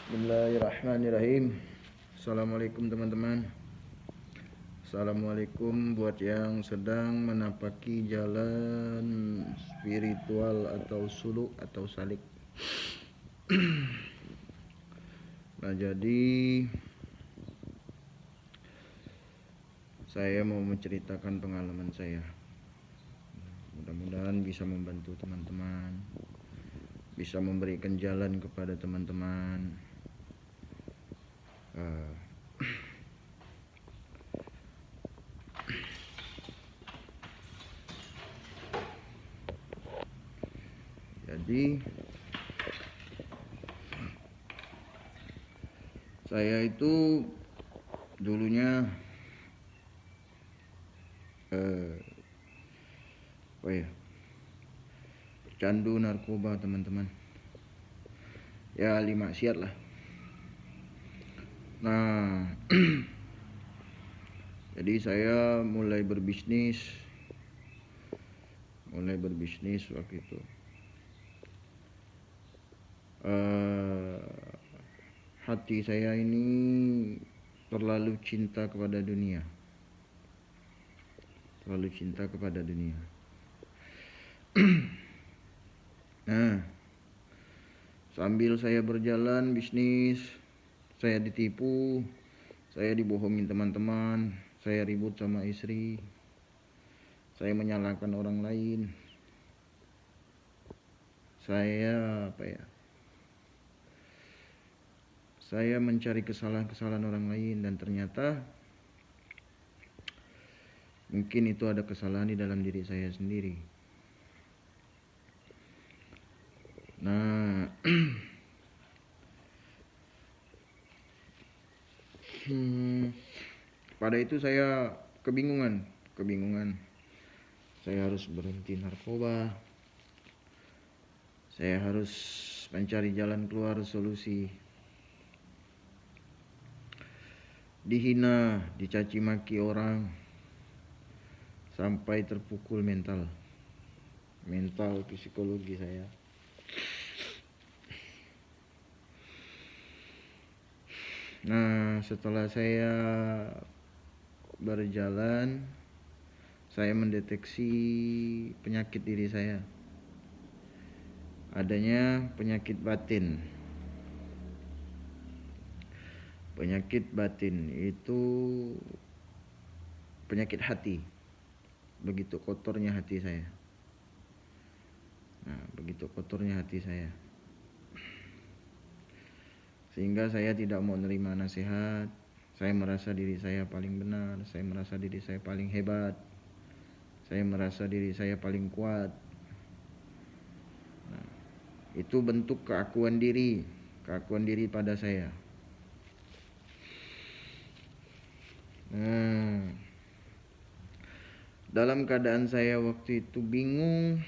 Bismillahirrahmanirrahim. Assalamualaikum teman-teman. Assalamualaikum buat yang sedang menapaki jalan spiritual atau suluk atau salik. Nah, jadi saya mau menceritakan pengalaman saya. Mudah-mudahan bisa membantu teman-teman, bisa memberikan jalan kepada teman-teman. Jadi saya itu dulunya candu narkoba teman-teman. Ya, 5 maksiat lah. Nah, jadi saya mulai berbisnis waktu itu. Hati saya ini terlalu cinta kepada dunia. Nah, sambil saya berjalan bisnis, saya ditipu, saya dibohongin teman-teman, saya ribut sama istri, saya menyalahkan orang lain, saya mencari kesalahan-kesalahan orang lain, dan ternyata mungkin itu ada kesalahan di dalam diri saya sendiri. Nah, pada itu saya kebingungan. Saya harus berhenti narkoba. Saya harus mencari jalan keluar, solusi. Dihina, dicaci maki orang, sampai terpukul mental psikologi saya. Nah, setelah saya berjalan, saya mendeteksi penyakit diri saya. Adanya penyakit batin. Penyakit batin itu penyakit hati. Begitu kotornya hati saya. Sehingga saya tidak mau menerima nasihat. Saya merasa diri saya paling benar, saya merasa diri saya paling hebat, saya merasa diri saya paling kuat. Nah, itu bentuk keakuan diri pada saya. Nah, dalam keadaan saya waktu itu bingung,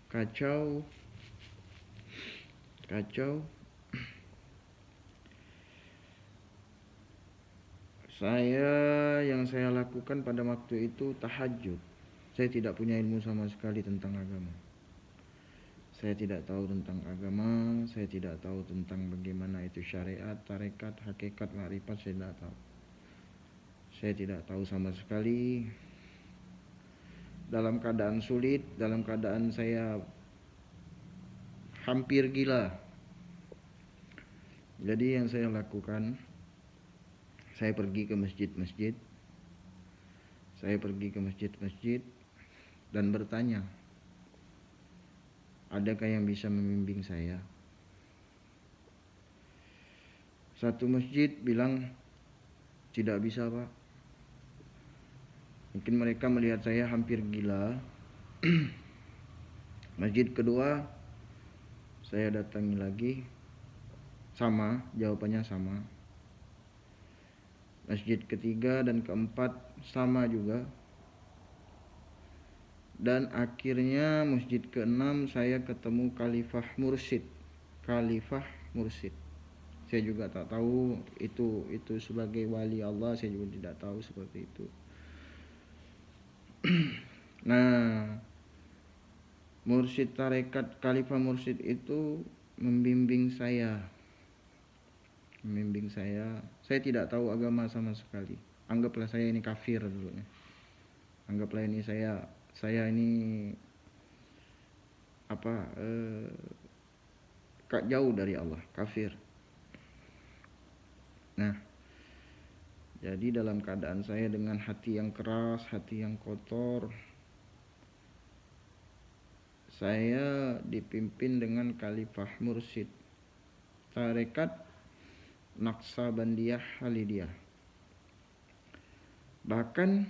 kacau. Yang saya lakukan pada waktu itu tahajud. Saya tidak punya ilmu sama sekali tentang agama. Saya tidak tahu tentang agama, saya tidak tahu tentang bagaimana itu syariat, tarekat, hakikat, makrifat, saya tidak tahu. Saya tidak tahu sama sekali. Dalam keadaan sulit, dalam keadaan saya hampir gila. Jadi yang saya lakukan, saya pergi ke masjid-masjid. Dan bertanya, adakah yang bisa membimbing saya? Satu masjid bilang, tidak bisa, Pak. Mungkin mereka melihat saya hampir gila. Masjid kedua, saya datangi lagi, jawabannya sama. Masjid ketiga dan keempat sama juga. Dan akhirnya masjid keenam saya ketemu Khalifah Mursyid. Saya juga tak tahu itu sebagai wali Allah, saya juga tidak tahu seperti itu. Nah, Mursyid tarekat Khalifah Mursyid itu membimbing saya. membimbing saya. Saya tidak tahu agama sama sekali. Anggaplah saya ini kafir dulunya. Anggaplah ini saya ini jauh dari Allah, kafir. Nah, jadi dalam keadaan saya dengan hati yang keras, hati yang kotor, saya dipimpin dengan Khalifah Mursyid Tarekat Naqsabandiyah Halidiyah. Bahkan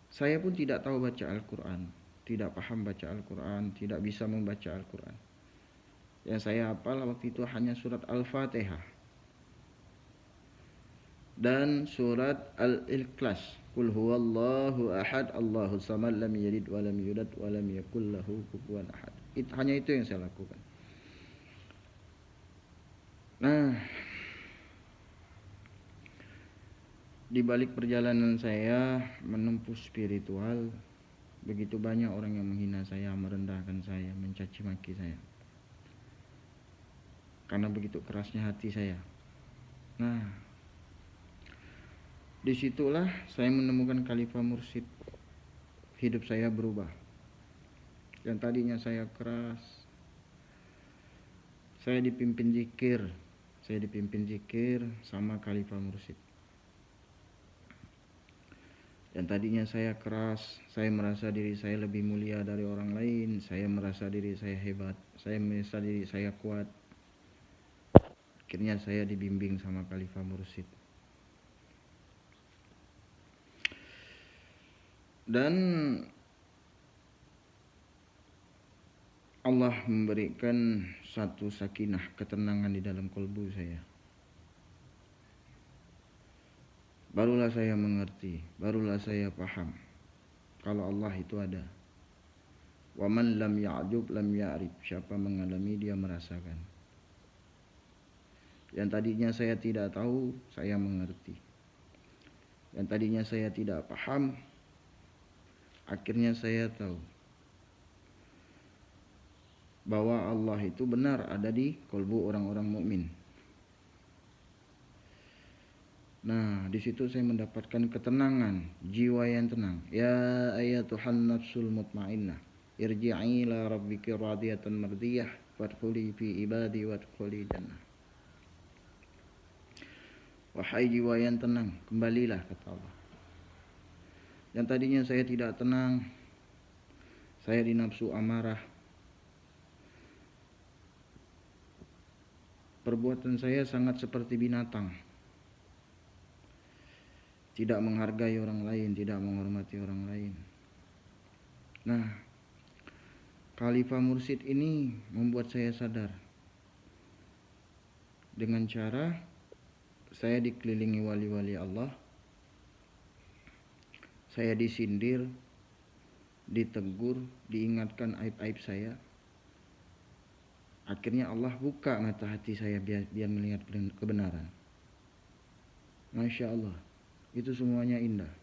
saya pun tidak tahu baca Al-Quran, tidak paham baca Al-Quran, tidak bisa membaca Al-Quran. Yang saya hafal waktu itu hanya surat Al-Fatihah dan surat Al-Ikhlas. Qul huwallahu ahad, Allahus samad, lam yalid wa lam yulad wa lam yakul lahu kufuwan ahad. Hanya itu yang saya lakukan. Nah, di balik perjalanan saya menempuh spiritual, begitu banyak orang yang menghina saya, merendahkan saya, mencaci maki saya. Karena begitu kerasnya hati saya. Nah, disitulah saya menemukan Khalifah Mursyid. Hidup saya berubah. Yang tadinya saya keras, saya dipimpin zikir sama Khalifah Mursyid. Yang tadinya saya keras, saya merasa diri saya lebih mulia dari orang lain, saya merasa diri saya hebat, saya merasa diri saya kuat. Akhirnya saya dibimbing sama Khalifah Mursyid. Dan Allah memberikan satu sakinah, ketenangan di dalam kalbu saya. Barulah saya mengerti, barulah saya paham kalau Allah itu ada. Wa man lam ya'jub lam ya'rif. Siapa mengalami dia merasakan. Yang tadinya saya tidak tahu, saya mengerti. Yang tadinya saya tidak paham, akhirnya saya tahu bahwa Allah itu benar ada di kalbu orang-orang mukmin. Nah, di situ saya mendapatkan ketenangan, jiwa yang tenang. Ya ayatuhan nafsul mutmainnah, irji'i ila rabbiki radiyatan mardiyah, wadkhuli fi ibadi wadkhuli jannah. Wahai jiwa yang tenang, kembalilah, kata Allah. Yang tadinya saya tidak tenang, saya dinafsu amarah, perbuatan saya sangat seperti binatang, tidak menghargai orang lain, tidak menghormati orang lain. Nah, Khalifah Mursyid ini membuat saya sadar dengan cara saya dikelilingi wali-wali Allah, saya disindir, ditegur, diingatkan aib-aib saya. Akhirnya Allah buka mata hati saya biar melihat kebenaran. Masya Allah, itu semuanya indah.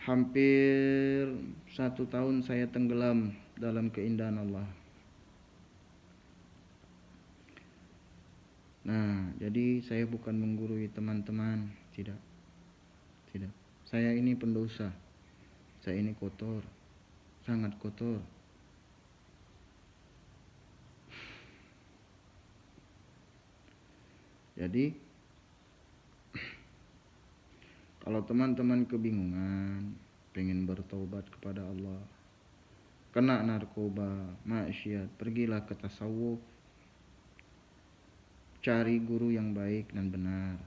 Hampir 1 tahun saya tenggelam dalam keindahan Allah. Nah, jadi saya bukan menggurui teman-teman, tidak. Saya ini pendosa, saya ini kotor, sangat kotor. Jadi, kalau teman-teman kebingungan, pengen bertaubat kepada Allah, kena narkoba, maksiat, pergilah ke tasawuf. Cari guru yang baik dan benar.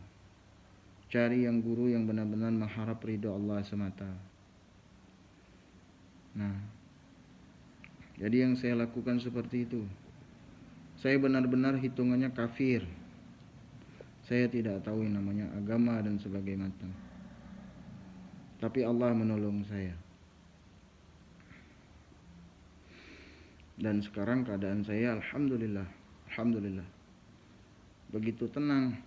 Cari yang guru yang benar-benar mengharap ridho Allah semata. Nah, jadi yang saya lakukan seperti itu. Saya benar-benar hitungannya kafir. Saya tidak tahu yang namanya agama dan sebagainya. Tapi Allah menolong saya. Dan sekarang keadaan saya alhamdulillah. Begitu tenang.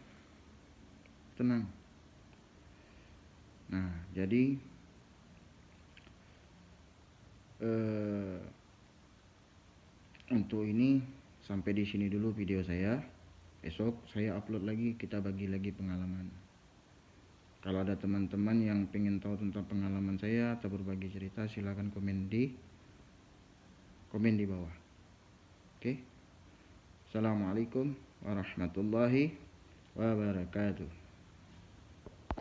Nah, jadi Untuk ini sampai di sini dulu video saya. Esok saya upload lagi, kita bagi lagi pengalaman. Kalau ada teman-teman yang pengen tahu tentang pengalaman saya atau berbagi cerita, silakan komen di bawah. Oke. Assalamualaikum warahmatullahi wabarakatuh.